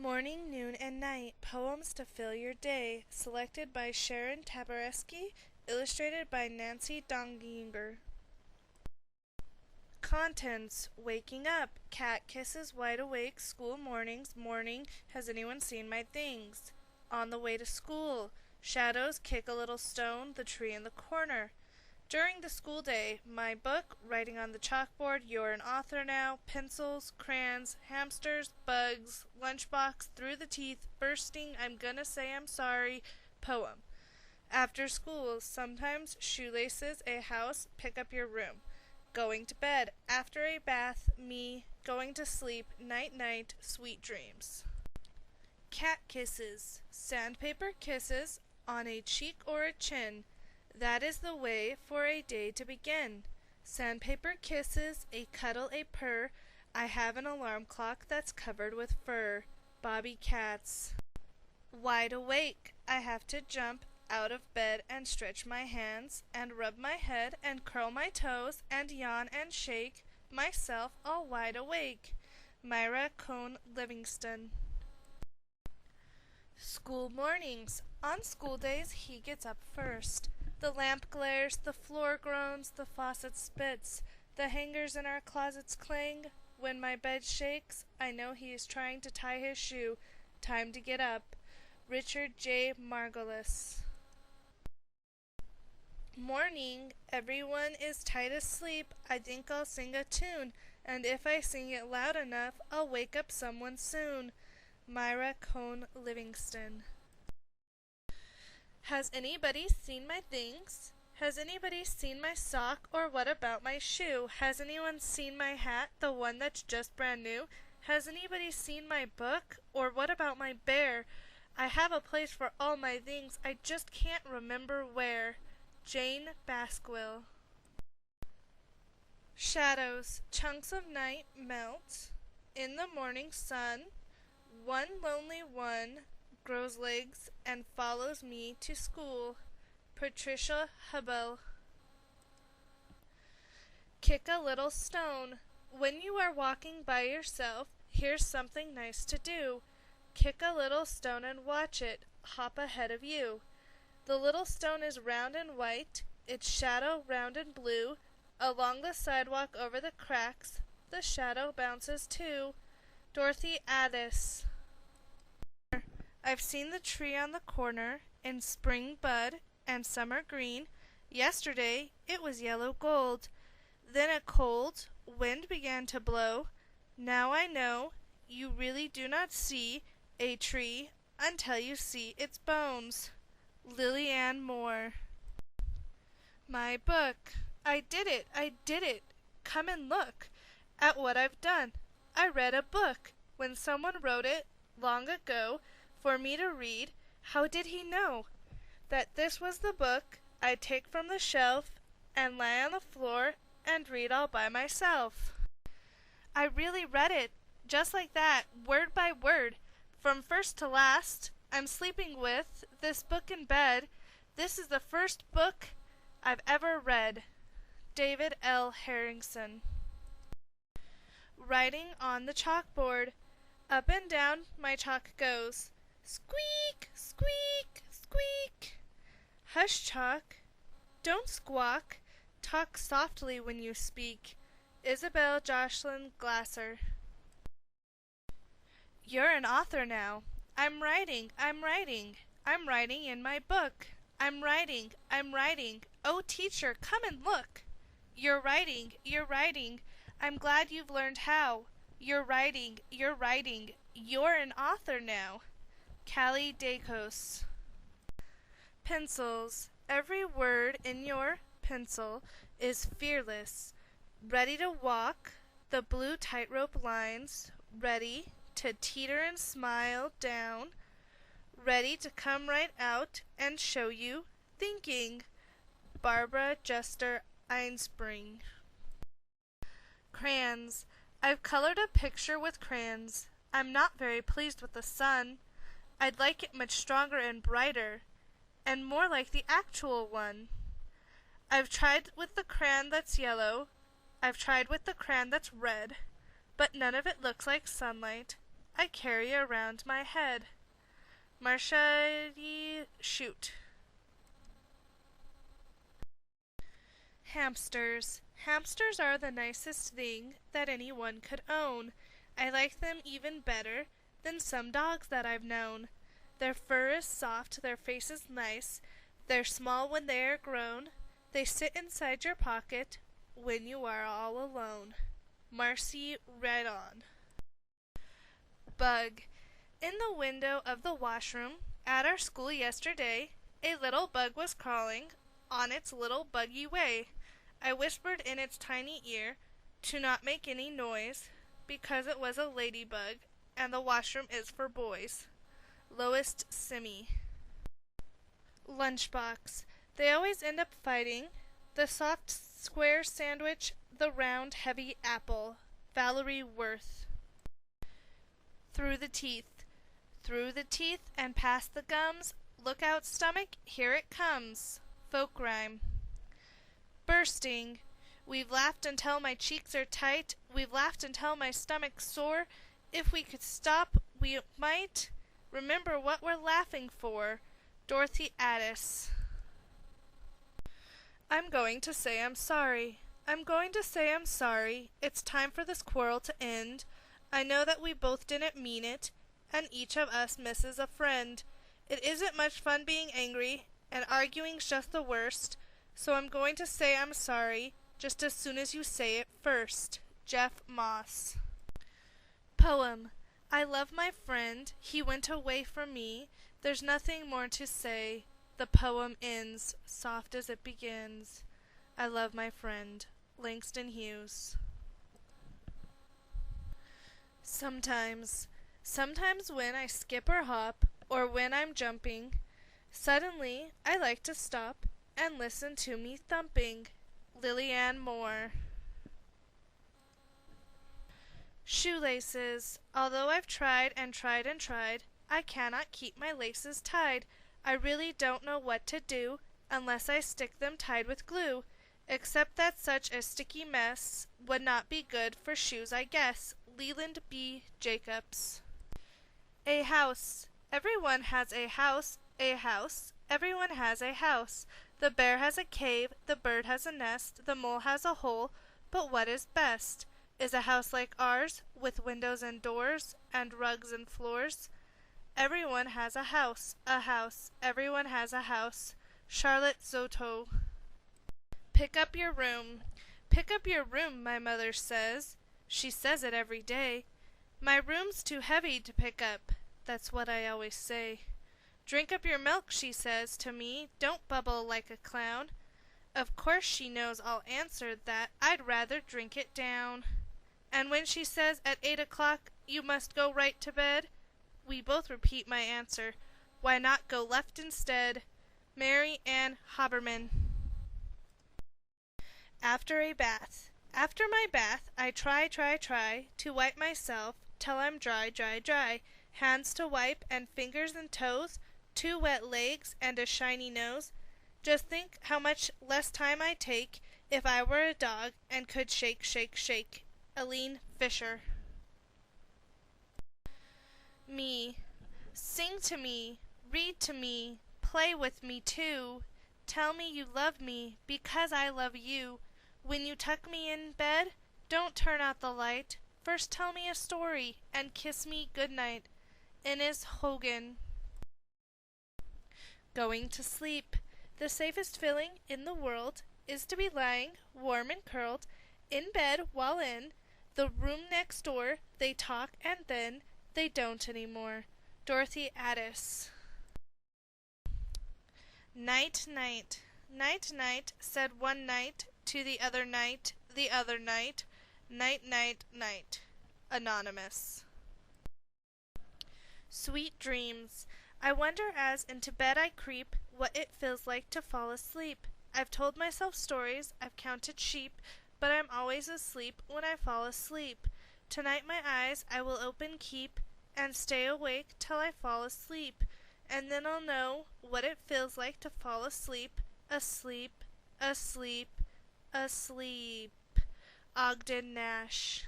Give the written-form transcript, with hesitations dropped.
Morning, Noon, and Night, Poems to Fill Your Day, selected by Sharon Tabaresky, illustrated by Nancy Donginger. Contents: Waking up, cat kisses wide awake, school mornings, morning, has anyone seen my things? On the way to school, shadows kick a little stone, the tree in the corner. During the school day, my book, writing on the chalkboard, you're an author now, pencils, crayons, hamsters, bugs, lunchbox, through the teeth, bursting, I'm gonna say I'm sorry, poem. After school, sometimes shoelaces, a house, pick up your room. Going to bed, after a bath, me, going to sleep, night night, sweet dreams. Cat kisses, sandpaper kisses, on a cheek or a chin. That is the way for a day to begin. Sandpaper kisses, a cuddle, a purr. I have an alarm clock that's covered with fur. Bobby Katz. Wide awake, I have to jump out of bed and stretch my hands and rub my head and curl my toes and yawn and shake myself all wide awake. Myra Cohn Livingston. School mornings. On school days, he gets up first. The lamp glares, the floor groans, the faucet spits, the hangers in our closets clang. When my bed shakes, I know he is trying to tie his shoe. Time to get up. Richard J. Margolis. Morning. Everyone is tight asleep. I think I'll sing a tune, and if I sing it loud enough, I'll wake up someone soon. Myra Cohn Livingston. Has anybody seen my things? Has anybody seen my sock, or what about my shoe? Has anyone seen my hat, the one that's just brand new? Has anybody seen my book, or what about my bear? I have a place for all my things, I just can't remember where. Jane Basquill. Shadows, chunks of night melt in the morning sun. One lonely one grows legs and follows me to school. Patricia Hubel. Kick a little stone. When you are walking by yourself, here's something nice to do. Kick a little stone and watch it hop ahead of you. The little stone is round and white, its shadow round and blue. Along the sidewalk over the cracks, the shadow bounces too. Dorothy Addis. I've seen the tree on the corner in spring bud and summer green. Yesterday it was yellow gold. Then a cold wind began to blow. Now I know you really do not see a tree until you see its bones. Lillian Moore. My book. I did it. I did it. Come and look at what I've done. I read a book when someone wrote it long ago for me to read. How did he know that this was the book I'd take from the shelf and lie on the floor and read all by myself? I really read it, just like that, word by word, from first to last. I'm sleeping with this book in bed. This is the first book I've ever read. David L. Harrington. Writing on the chalkboard. Up and down my chalk goes. Squeak, squeak, squeak. Hush, chalk. Don't squawk. Talk softly when you speak. Isabel Jocelyn Glasser. You're an author now. I'm writing, I'm writing. I'm writing in my book. I'm writing, I'm writing. Oh, teacher, come and look. You're writing, you're writing. I'm glad you've learned how. You're writing, you're writing. You're an author now. Callie Dacos. Pencils. Every word in your pencil is fearless, ready to walk the blue tightrope lines, ready to teeter and smile down, ready to come right out and show you thinking. Barbara Jester Einspring. Crayons. I've colored a picture with crayons. I'm not very pleased with the sun. I'd like it much stronger and brighter, and more like the actual one. I've tried with the crayon that's yellow. I've tried with the crayon that's red, but none of it looks like sunlight. I carry around my head. Marcia Shute. Hamsters. Hamsters are the nicest thing that anyone could own. I like them even better than some dogs that I've known. Their fur is soft, their face is nice, they're small when they are grown, they sit inside your pocket when you are all alone. Marcy Redon. Bug. In the window of the washroom at our school yesterday, a little bug was crawling on its little buggy way. I whispered in its tiny ear to not make any noise, because it was a ladybug, and the washroom is for boys. Lowest Simi. Lunchbox. They always end up fighting. The soft square sandwich, the round heavy apple. Valerie Worth. Through the teeth. Through the teeth and past the gums. Look out, stomach, here it comes. Folk rhyme. Bursting. We've laughed until my cheeks are tight. We've laughed until my stomach's sore. If we could stop, we might remember what we're laughing for. Dorothy Addis. I'm going to say I'm sorry. I'm going to say I'm sorry. It's time for this quarrel to end. I know that we both didn't mean it, and each of us misses a friend. It isn't much fun being angry, and arguing's just the worst, so I'm going to say I'm sorry just as soon as you say it first. Jeff Moss. Poem. I love my friend, he went away from me, there's nothing more to say. The poem ends, soft as it begins. I love my friend. Langston Hughes. Sometimes when I skip or hop, or when I'm jumping, suddenly I like to stop and listen to me thumping. Lillian Moore. Shoelaces. Although I've tried and tried and tried, I cannot keep my laces tied. I really don't know what to do unless I stick them tied with glue, except that such a sticky mess would not be good for shoes, I guess. Leland B. Jacobs. A house. Everyone has a house, a house. Everyone has a house. The bear has a cave, the bird has a nest, the mole has a hole, but what is best? Is a house like ours, with windows and doors, and rugs and floors? Everyone has a house, everyone has a house. Charlotte Zoto. Pick up your room. Pick up your room, my mother says. She says it every day. My room's too heavy to pick up. That's what I always say. Drink up your milk, she says to me. Don't bubble like a clown. Of course she knows I'll answer that I'd rather drink it down. And when she says at 8 o'clock you must go right to bed, we both repeat my answer. Why not go left instead? Mary Ann Haberman. After a bath. After my bath, I try to wipe myself till I'm dry. Hands to wipe and fingers and toes, 2 wet legs and a shiny nose. Just think how much less time I'd take if I were a dog and could shake. Aline Fisher. Me. Sing to me, read to me, play with me too. Tell me you love me because I love you. When you tuck me in bed, don't turn out the light. First tell me a story and kiss me good night. Inez Hogan. Going to sleep. The safest feeling in the world is to be lying, warm and curled, in bed while in the room next door they talk and then they don't anymore. Dorothy Addis. Night, night. Night, night, said one night to the other night, night, night, night. Anonymous. Sweet dreams. I wonder as into bed I creep what it feels like to fall asleep. I've told myself stories, I've counted sheep, but I'm always asleep when I fall asleep. Tonight my eyes I will open keep, and stay awake till I fall asleep, and then I'll know what it feels like to fall asleep, asleep, asleep, asleep. Ogden Nash.